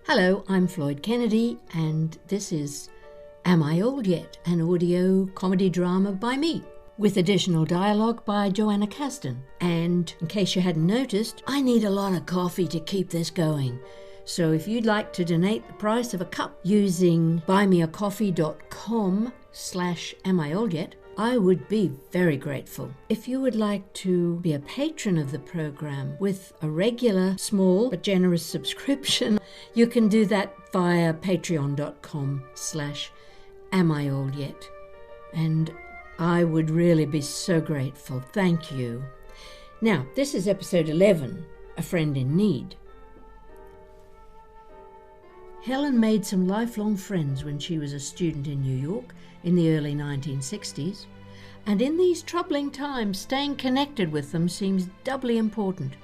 Hello, I'm Floyd Kennedy, and this is Am I Old Yet? An audio comedy drama by me, with additional dialogue by Joanna Caston. And in case you hadn't noticed, I need a lot of coffee to keep this going. So if you'd like to donate the price of a cup using buymeacoffee.com/amioldyet, I would be very grateful. If you would like to be a patron of the program with a regular, small but generous subscription, you can do that via patreon.com/amioldyet. And I would really be so grateful. Thank you. Now, this is episode 11, A Friend in Need. Helen made some lifelong friends when she was a student in New York in the early 1960s, and in these troubling times, staying connected with them seems doubly important.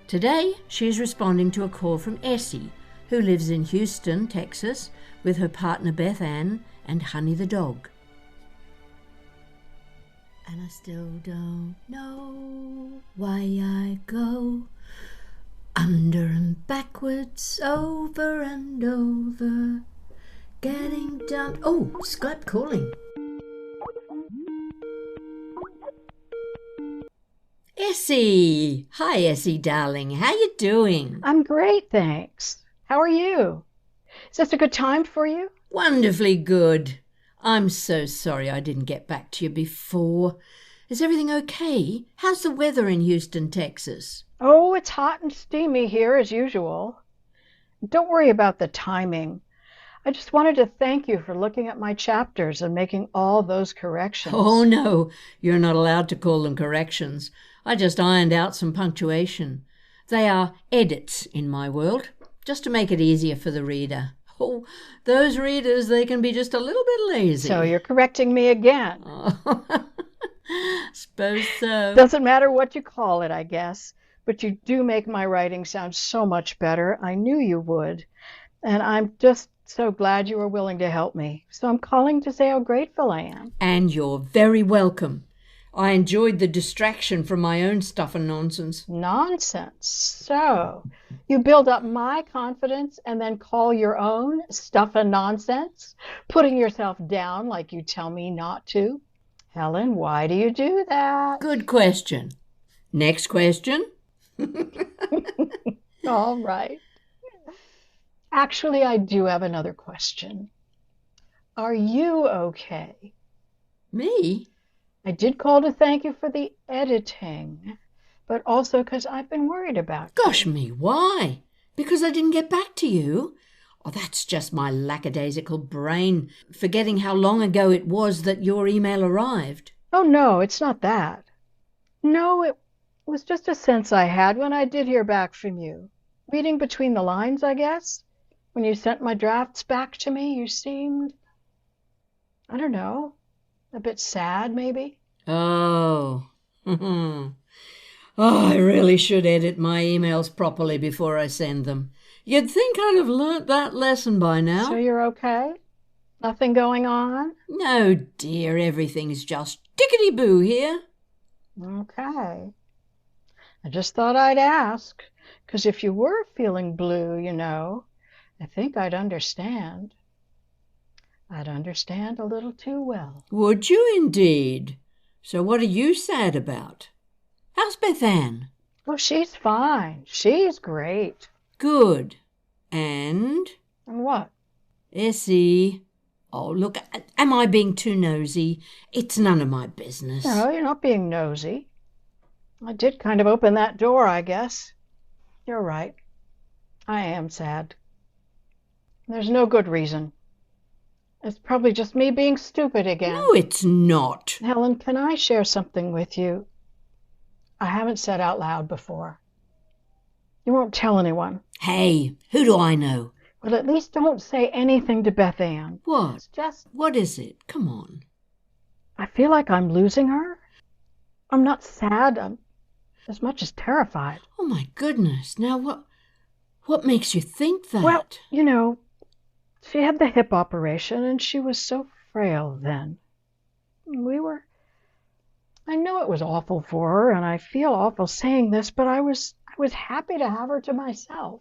Today, she is responding to a call from Essie, who lives in Houston, Texas, with her partner BethAnn and Honey the dog. And I still don't know why I go under and backwards, over and over, getting down. Oh, Skype calling. Essie! Hi, Essie, darling. How you doing? I'm great, thanks. How are you? Is this a good time for you? Wonderfully good. I'm so sorry I didn't get back to you before. Is everything okay? How's the weather in Houston, Texas? Oh, it's hot and steamy here as usual. Don't worry about the timing. I just wanted to thank you for looking at my chapters and making all those corrections. Oh, no, you're not allowed to call them corrections. I just ironed out some punctuation. They are edits in my world, just to make it easier for the reader. Oh, those readers, they can be just a little bit lazy. So you're correcting me again. Oh, suppose so. Doesn't matter what you call it, I guess. But you do make my writing sound so much better. I knew you would. And I'm just so glad you were willing to help me. So I'm calling to say how grateful I am. And you're very welcome. I enjoyed the distraction from my own stuff and nonsense. Nonsense. So you build up my confidence and then call your own stuff and nonsense, putting yourself down like you tell me not to. Helen, why do you do that? Good question. Next question. All right. Actually, I do have another question. Are you okay? Me? I did call to thank you for the editing, but also because I've been worried about you. Gosh me, why? Because I didn't get back to you? Oh, that's just my lackadaisical brain forgetting how long ago it was that your email arrived. Oh, no, it's not that. No, it was just a sense I had when I did hear back from you. Reading between the lines, I guess. When you sent my drafts back to me, you seemed, I don't know, a bit sad, maybe. Oh. Oh, I really should edit my emails properly before I send them. You'd think I'd have learnt that lesson by now. So you're okay? Nothing going on? No, dear, everything's just tickety-boo here. Okay. I just thought I'd ask, 'cause if you were feeling blue, I think I'd understand. I'd understand a little too well. Would you indeed? So what are you sad about? How's BethAnn? Oh, she's fine. She's great. Good. And? And what? Essie. Oh, look, am I being too nosy? It's none of my business. No, you're not being nosy. I did kind of open that door, I guess. You're right. I am sad. There's no good reason. It's probably just me being stupid again. No, it's not. Helen, can I share something with you? I haven't said out loud before. You won't tell anyone. Hey, who do I know? Well, at least don't say anything to BethAnn. What? It's just, What is it? Come on. I feel like I'm losing her. I'm not sad. I'm as much as terrified. Oh, my goodness. Now, what makes you think that? Well, she had the hip operation, and she was so frail then. I know it was awful for her, and I feel awful saying this, but I was happy to have her to myself.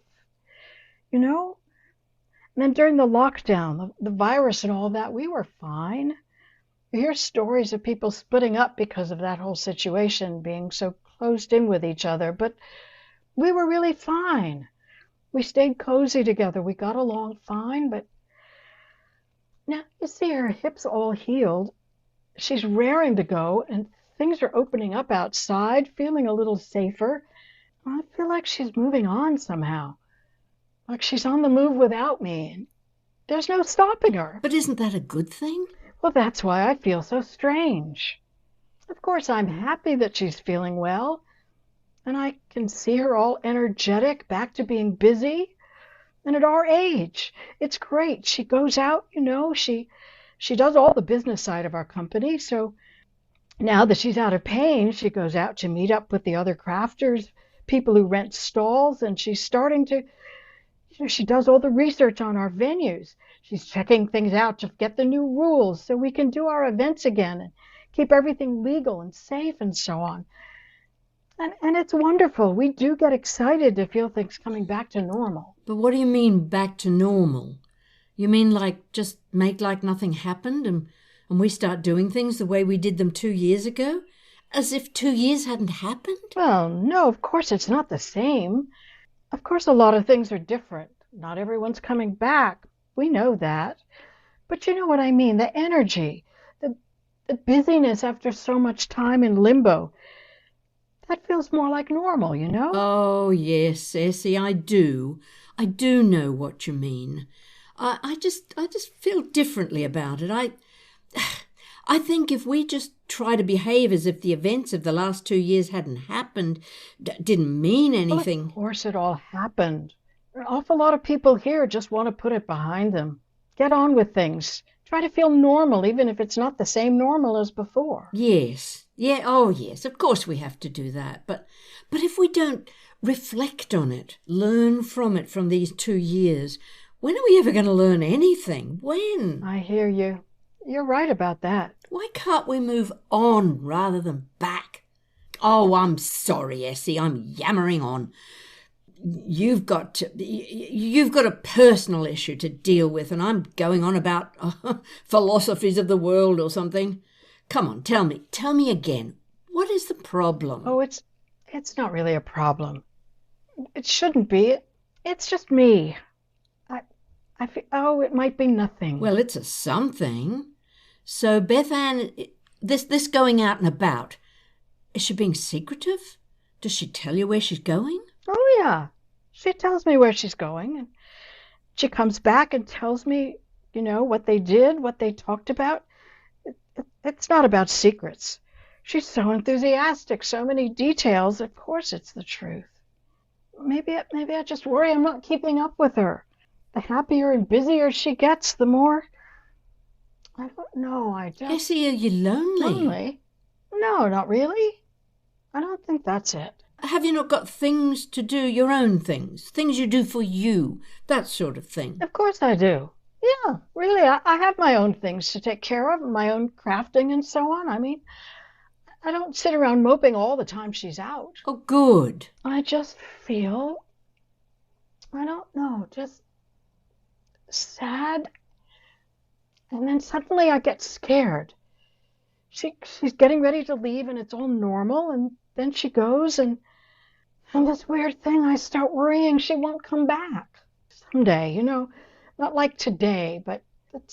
And then during the lockdown, the virus and all that, we were fine. You hear stories of people splitting up because of that whole situation, being so closed in with each other, but we were really fine. We stayed cozy together. We got along fine, but now you see her hips all healed. She's raring to go, and things are opening up outside, feeling a little safer. I feel like she's moving on somehow, like she's on the move without me, and there's no stopping her. But isn't that a good thing? Well, that's why I feel so strange. Of course, I'm happy that she's feeling well, and I can see her all energetic, back to being busy. And at our age, it's great. She goes out, she does all the business side of our company. So now that she's out of pain, she goes out to meet up with the other crafters, people who rent stalls, and she's starting to, she does all the research on our venues. She's checking things out to get the new rules so we can do our events again and keep everything legal and safe and so on. And it's wonderful. We do get excited to feel things coming back to normal. But what do you mean back to normal? You mean like just make like nothing happened and we start doing things the way we did them 2 years ago? As if 2 years hadn't happened? Well, no, of course it's not the same. Of course a lot of things are different. Not everyone's coming back. We know that. But you know what I mean, the energy, the busyness after so much time in limbo. That feels more like normal, Oh, yes, Essie, I do. I do know what you mean. I just feel differently about it. I think if we just try to behave as if the events of the last 2 years hadn't happened, didn't mean anything. Well, of course it all happened. An awful lot of people here just want to put it behind them. Get on with things. Try to feel normal, even if it's not the same normal as before. Yes. Yeah, oh yes, of course we have to do that. But if we don't reflect on it, learn from it from these 2 years, when are we ever going to learn anything? When? I hear you. You're right about that. Why can't we move on rather than back? Oh, I'm sorry, Essie, I'm yammering on. You've got a personal issue to deal with, and I'm going on about philosophies of the world or something. Come on, tell me again. What is the problem? Oh, it's not really a problem. It shouldn't be. It's just me. I feel, it might be nothing. Well, it's a something. So, BethAnn, this going out and about, is she being secretive? Does she tell you where she's going? Oh, yeah. She tells me where she's going, and she comes back and tells me, what they did, what they talked about. It's not about secrets. She's so enthusiastic, so many details. Of course it's the truth. Maybe I just worry I'm not keeping up with her. The happier and busier she gets, the more... I don't know, Essie, are you lonely? Lonely? No, not really. I don't think that's it. Have you not got things to do, your own things you do for you, that sort of thing? Of course I do. Yeah, really, I have my own things to take care of, my own crafting and so on. I mean, I don't sit around moping all the time she's out. Oh, good. I just feel, I don't know, just sad. And then suddenly I get scared. She's getting ready to leave and it's all normal, and then she goes and this weird thing, I start worrying she won't come back. Someday, not like today, but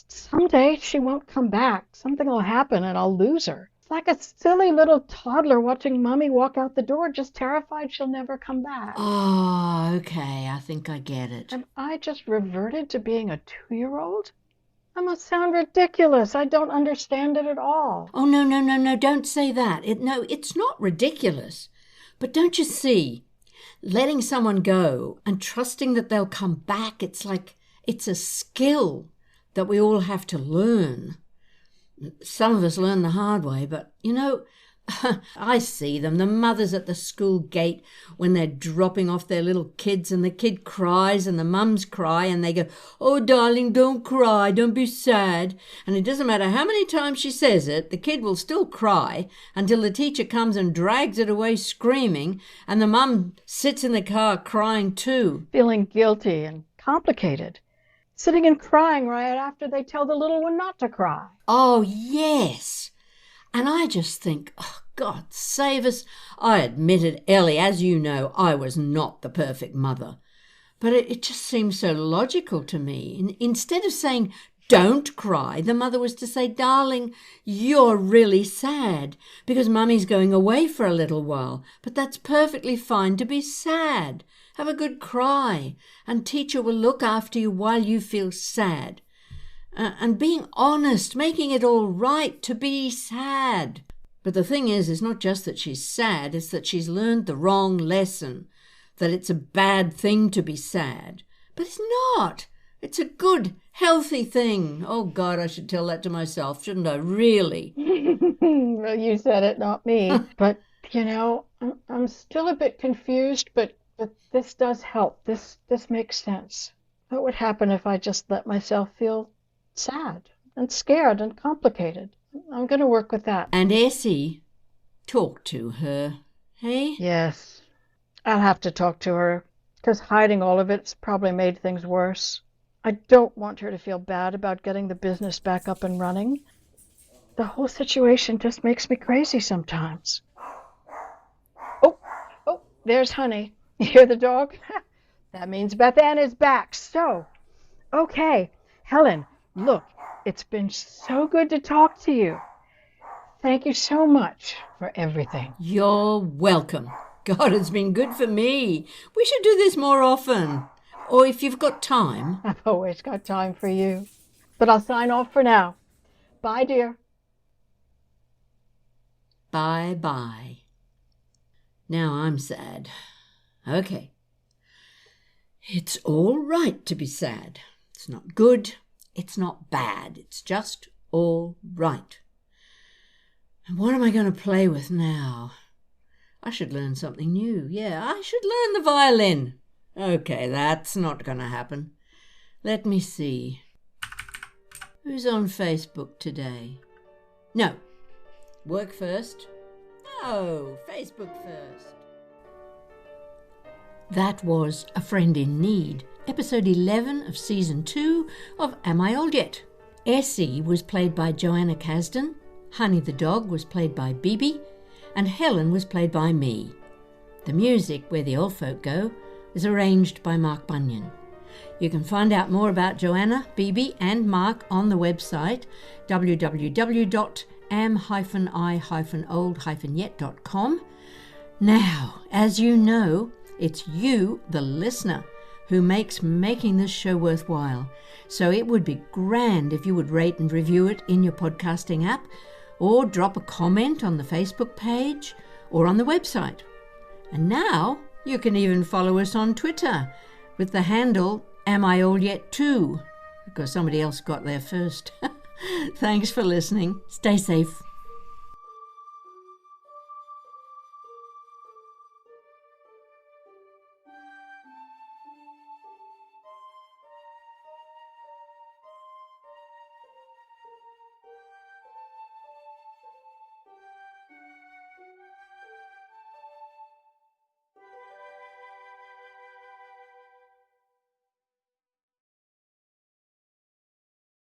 someday she won't come back. Something will happen and I'll lose her. It's like a silly little toddler watching Mommy walk out the door, just terrified she'll never come back. Oh, okay, I think I get it. Have I just reverted to being a 2-year-old? I must sound ridiculous. I don't understand it at all. Oh, no, don't say that. It's not ridiculous. But don't you see, letting someone go and trusting that they'll come back, it's a skill that we all have to learn. Some of us learn the hard way, but, I see them, the mothers at the school gate when they're dropping off their little kids, and the kid cries and the mums cry and they go, "Oh, darling, don't cry, don't be sad." And it doesn't matter how many times she says it, the kid will still cry until the teacher comes and drags it away screaming, and the mum sits in the car crying too. Feeling guilty and complicated. sitting and crying right after they tell the little one not to cry. Oh, yes. And I just think, oh, God save us. I admitted, Ellie, as you know, I was not the perfect mother. But it just seems so logical to me. Instead of saying, don't cry, the mother was to say, darling, you're really sad because Mummy's going away for a little while. But that's perfectly fine to be sad. Have a good cry, and teacher will look after you while you feel sad. And being honest, making it all right to be sad. But the thing is, it's not just that she's sad, it's that she's learned the wrong lesson, that it's a bad thing to be sad. But it's not. It's a good, healthy thing. Oh, God, I should tell that to myself, shouldn't I? Really? Well, you said it, not me. But, I'm still a bit confused, but this does help. This makes sense. What would happen if I just let myself feel sad and scared and complicated? I'm going to work with that. And Essie, talk to her, hey? Yes, I'll have to talk to her, because hiding all of it's probably made things worse. I don't want her to feel bad about getting the business back up and running. The whole situation just makes me crazy sometimes. Oh, there's Honey. You hear the dog? That means BethAnn is back. So, okay, Helen, look, it's been so good to talk to you. Thank you so much for everything. You're welcome. God, it's been good for me. We should do this more often. Or if you've got time. I've always got time for you. But I'll sign off for now. Bye, dear. Bye-bye. Now I'm sad. Okay. It's all right to be sad. It's not good. It's not bad. It's just all right. And what am I going to play with now? I should learn something new. Yeah, I should learn the violin. Okay, that's not going to happen. Let me see. Who's on Facebook today? No. Work first? No, Facebook first. That was A Friend in Need, episode 11 of season 2 of Am I Old Yet? Essie was played by Joanna Kasdan, Honey the dog was played by Bibi, and Helen was played by me. The music, Where the Old Folk Go, is arranged by Mark Bunyan. You can find out more about Joanna, Bibi and Mark on the website www.am-i-old-yet.com. Now, as you know, it's you, the listener, who makes making this show worthwhile. So it would be grand if you would rate and review it in your podcasting app, or drop a comment on the Facebook page or on the website. And now you can even follow us on Twitter with the handle Am I Old Yet Too? Because somebody else got there first. Thanks for listening. Stay safe.